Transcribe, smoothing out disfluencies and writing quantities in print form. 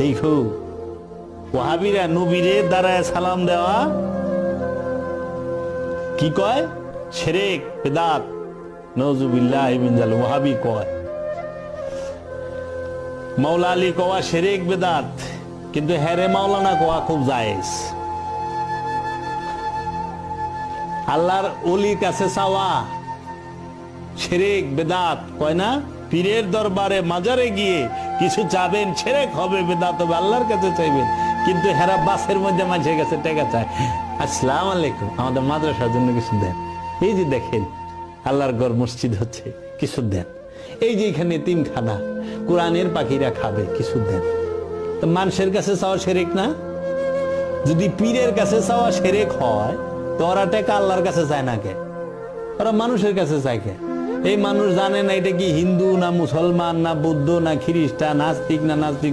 দেখো ওয়াহাবিরা নবীরে দাঁড়ায় সালাম দেওয়া কি কয়? শিরক বিদআত, নাউযুবিল্লাহি মিন যালিক। ওয়াহাবি কয় মাওলা আলী কওয়া শিরক বিদআত, কিন্তু হেরে মাওলানা কোয়া খুব জায়েজ। আল্লাহর ওলির কাছে চাওয়া শিরক বিদআত কয় না? পীরের দরবারে মাজারে গিয়ে কিছু চাবেন, শিরক হবে, বিদআত হবে। আল্লাহর কাছে চাইবেন, কিন্তু হেরা বাসের মধ্যে মানুষের কাছে টাকা চায়। আসসালামু আলাইকুম, আমাদের মাদ্রাসার জন্য কিছু দেন। এই যে দেখেন আল্লাহর ঘর মসজিদ হচ্ছে, কিছু দেন। এই যে এখানে এতিমখানা, কোরআনের পাখিরা খাবে, কিছু দেন। তো মানুষের কাছে চাওয়া শিরক না? যদি পীরের কাছে চাওয়া শিরক হয়, তো ওরা টাকা আল্লাহর কাছে চায় না কে? ওরা মানুষের কাছে চায় কে? এই মানুষ জানে না এটা কি হিন্দু না মুসলমান না বৌদ্ধ না খ্রিস্টান, নাস্তিক না নাস্তিক,